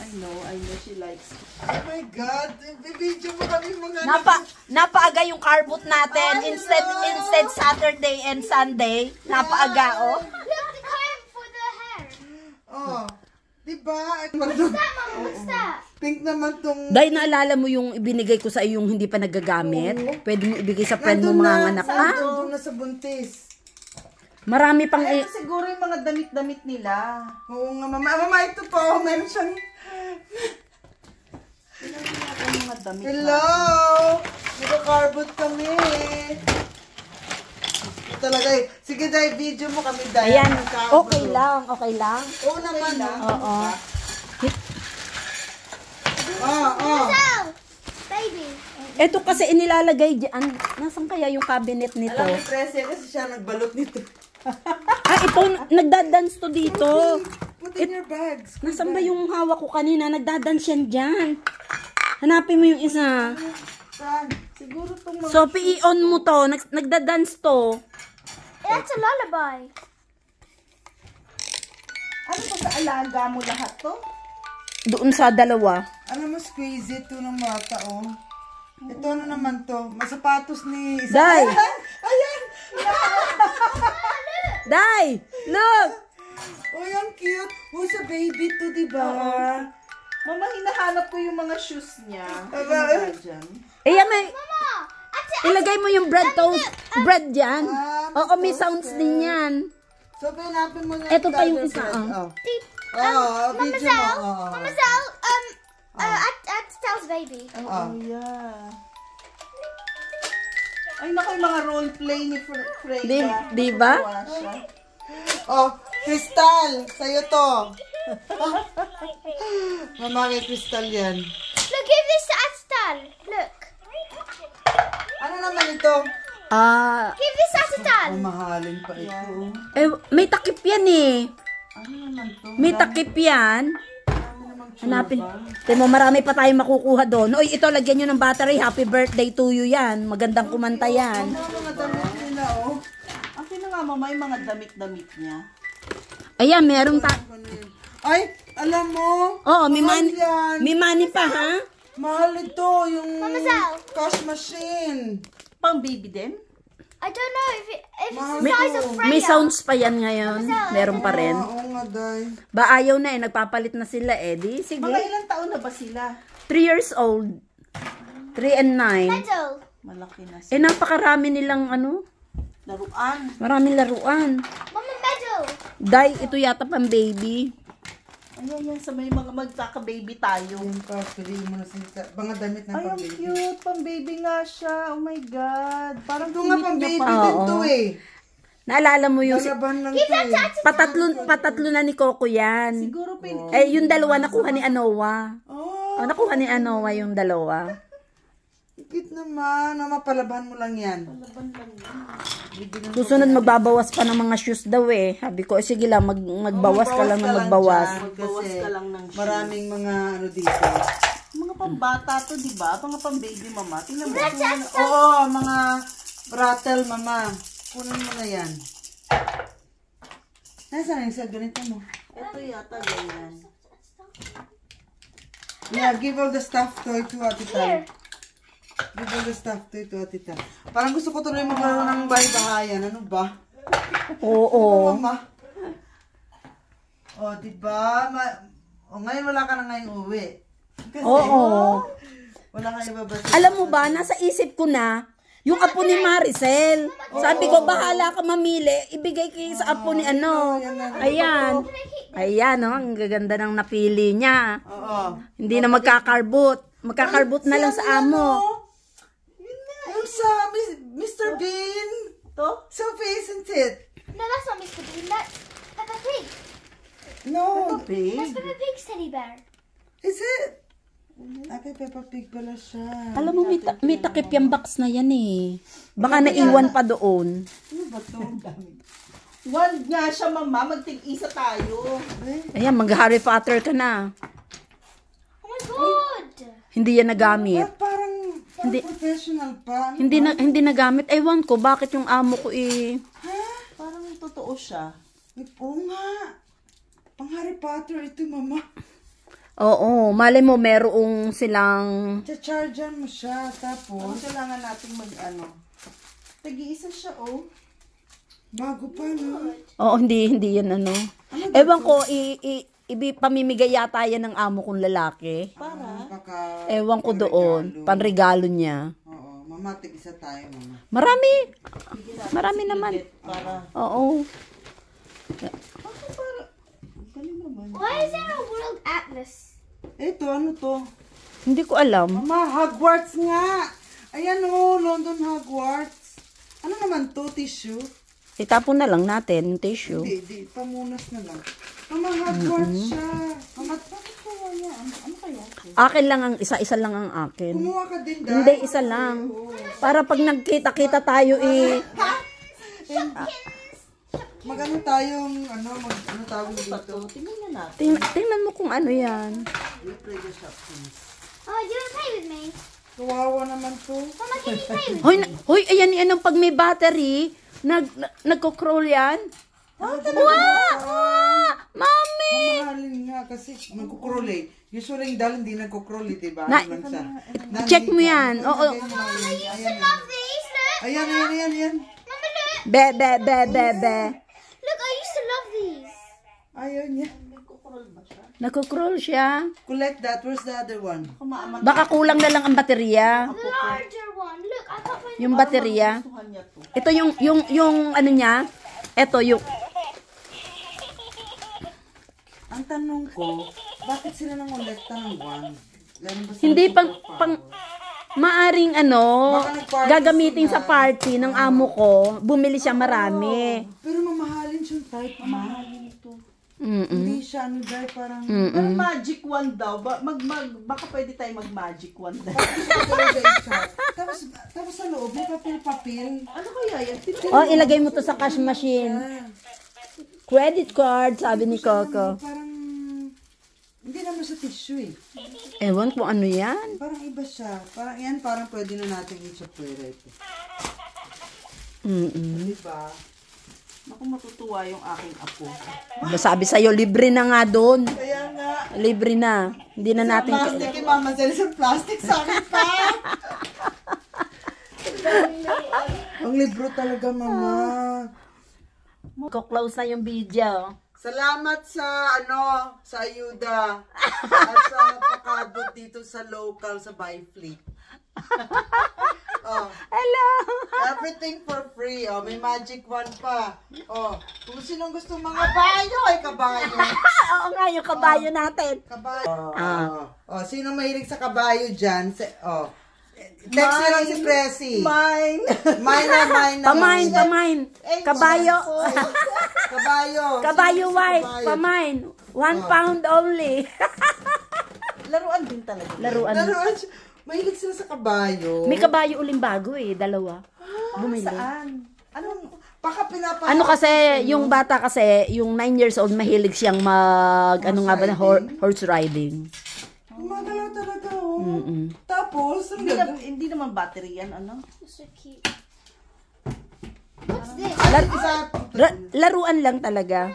I know she likes it. Oh my God, bibidyo mo kami mga Napaaga yung car boot natin. Instead Saturday and Sunday. Napaaga, oh. Look, the comb for the hair. Oh, diba? What's that, Mom? What's that? Pink naman tong... Dahil naalala mo yung ibinigay ko sa iyo yung hindi pa nagagamit. Pwede mo ibigay sa friend mo mga anak. Nandun na sa buntis. Marami pang... Ay, siguro yung mga damit-damit nila. Oo nga, mama. Mama, ito po. Meron siyang... Mga damit Hello! Naka-carbot kami. Talaga eh. Sige, dahil video mo kami dahil. Ayan, okay lang. Oo naman. Oo. So, baby. Ito kasi inilalagay dyan. Nasaan kaya yung cabinet nito? Alam ni Prese kasi siya nagbalot nito. Ito, nagdadance to dito. Put in your bags. Nasaan ba yung hawak ko kanina? Nagdadance yan dyan. Hanapin mo yung isa. Saan? Siguro itong mga... So, i-on mo to. Nagdadance to. That's a lullaby. Ano ba sa alaga mo lahat to? Doon sa dalawa. Ano mo squeeze ito ng mata, oh. Ito ano naman to? Masapatos ni isa. Day! Ayan! Day! Look! Oh, yan cute. Who's a baby to, diba? Mama, hinahanap ko yung mga shoes niya. Aba. Dyan. May... Mama, Ilagay mo yung bread toast. Bread dyan. May Oo, may sounds din yan. So, pinapin mo na. Ito pa yung isa, Oh. Mama Video Zell, mo. Mama Zell, that's Zell's baby. Oh, yeah. Ay, naku, yung mga role play ni Freya. Di ba? Natutuwa siya. Oh, Crystal, sa'yo to. Mama, kay Crystal yan. Look, give this to Astal. Look. Ano naman ito? Give this to Astal. Mahalin pa ito. May takip yan eh. Ano naman to? May takip yan. Hanapin. Tingnan mo, marami pa tayong makukuha doon. Uy, ito, lagyan nyo ng battery. Happy birthday to you yan. Magandang kumanta yan. Mga damit nila, oh. Akin na nga, mama, yung mga damit-damit niya. Ayan, merong Ay, alam mo. Oo, may mahal money. yan. May money pa, ha? Mahal ito, yung Zell. cash machine. Pang baby din? I don't know if it's the May, size of Freya. may sounds pa yan ngayon. Meron pa rin. Oo nga, day. Ba, ayaw na eh. Nagpapalit na sila eh. Di, sige. Mga ilang taon na ba sila? 3 years old. 3 and 9. Medal. Malaki na sila. Napakarami nilang ano. Laruan. Maraming laruan. Mama, medal. Dai, ito yata pang baby. Ayan, yan. Sa may mga magkaka-baby tayo. Yung pili mo na sila. Mga damit ng Ay, ang pang-baby. cute. Pang-baby nga siya. Oh my God. Parang Ito nga pang-baby din to eh. Naalala mo yung... Lalaban lang to eh. Patatlo na ni Coco yan. siguro Yung dalawa nakuha ni Anoa. Oh, Nakuha ni Anoa yung dalawa. cute naman. Mapalaban mo lang yan. Susunod magbabawas pa ng mga shoes daw eh. Sabi ko, sige lang, magbawas ka lang ng magbawas. Magbawas Kasi ka lang ng shoes. maraming mga ano dito. Mga pambata to, di ba? Mga pang-baby, mama. Tingnan mo. Oo, mga rattle, mama. Kunin mo na yan. Nasaan yung sa ganito mo? Ito yata ganyan. Yeah, give all the stuff toy to Ate Tal. Give all the stuff toy to Ate Tal. Parang gusto ko tuloy maglaro ng bahay-bahayan. Ano ba? Oo. Mama. Oh, diba? Ngayon wala ka na ngayong uwi. Kasi, Oo. wala kang ibabasa. Alam mo ba, nasa isip ko na, yung apo ni Maricel. Sabi ko, bahala ka mamili. Ibigay kayo sa apo ni ano. Ayan. Ayan, no? Ang gaganda ng napili niya. Oo. Hindi na magkakarbot. Magkakarbot na lang sa amo. Yung sa Mr. Bean. To? Sophie, isn't it? No, that's not Mr. Bean. That's Peppa Pig. No. That's Big. Peppa Pig's teddy bear. Is it? Ate Peppa Pig pala siya. Alam mo, may takip yung box na yan eh. Baka naiwan pa doon. Ano ba ito? One nga siya, mama. Magtig-isa tayo. Ayan, mag-Harry Potter ka na. Oh my God. Hindi yan nagamit. Parang professional pa. Ano Hindi nagamit. Ewan ko, bakit yung amo ko eh. Parang totoo siya. Oo nga. Pang Harry Potter ito, mama. Oo, malay mo merong silang... Cha-charger mo siya, Ano tapos, kailangan nating mag-ano? Tag-iisa siya, oh. bago pa, no? Oo, hindi yan ano. Ewan ko, pamimigay yata yan ng amo kong lalaki. Para? Baka, Ewan ko doon, panregalo niya. Oo, mama, tig-isa tayo, mama. Marami naman. Para. Oo. Galing naman. Why is there a world atlas? Ito, ano to? Hindi ko alam. Mama, Hogwarts nga! Ayan o, London Hogwarts. Ano naman to, tissue? Itapon na lang natin yung tissue. Hindi, pamunas na lang. Mama, Hogwarts siya. Mama, bakit kaya yan? Ano kaya? Akin lang ang isa lang ang akin. Kumuha ka din, Dad. Hindi, isa lang. Para pag nagkita-kita tayo Mag-ano tayong, ano tawag dito? Tingnan na natin. tingnan mo kung ano yan. We play the shopping. Oh, do you want to play with me? Kawawa naman to. Mama, can you play with me? Hoy, ayan yan ang pag may battery, nagko-crawl yan. Wow! Mami! Mamahalin nga kasi magkukrol eh. Usually yung dal hindi nagkukrol eh, diba? Na- Ano lang siya. Check mo yan. Oo. I used to love these. Look. Ayan. Mama, look. Be. Look, I used to love these. Ayaw niya. Nagko-crawl siya. Collect that. Where's the other one? Baka kulang na lang ang baterya. The larger one. Look, I can't find Yung baterya. Gustuhan niya to. Ito yung ano niya. Ito yung Ang tanong ko, bakit sila nang kolekta ng one? Lalo ba sila hindi pang superpower? maaring Baka nag-party gagamitin sila. sa party ng amo ko. Bumili siya marami. Pero mamahalin siyang type, ma. Hindi siya, dahil parang... Pero magic wand daw. Baka pwede tayo mag-magic wand. Tapos sa loob, may papel-papel. Ano kaya yan? Oh, ilagay mo to sa cash machine. Credit card, sabi ni Coco. Parang... Hindi naman sa tissue eh. Ewan kung ano yan. Parang iba siya. Parang yan, parang pwede na natin i-chapwera ito. Diba? Naku, matutuwa yung aking apo. Sabi sa'yo, libre na nga doon. Kaya nga. Libre na. Hindi na natin... Plastic eh, mama. Sila sa plastic sa akin pa. Ang libro talaga, mama. Ko-close na yung video. Salamat sa sa ayuda at sa pakabot dito sa local sa Buyfleet. Hello! Everything for free. May magic wand pa. Kung sinong gusto mga kabayo ay kabayo. Oo nga, yung kabayo natin. Kabayo. Sino mahilig sa kabayo dyan? Text nyo lang si Pressy. Mine. Mine na. Pamain. Kabayo. Kabayo white. Pamain. 1 pound only. Laruan din talaga. Laruan. Mahilig sila sa kabayo. May kabayo uling bago dalawa. Bumili. Saan? Anong... Baka pinapa... Ano kasi, yung bata kasi, yung 9 years old, mahilig siyang horse riding. Magalaw talaga, Tapos, Hindi naman battery yan, ano? So cute. What's this? Laruan lang talaga.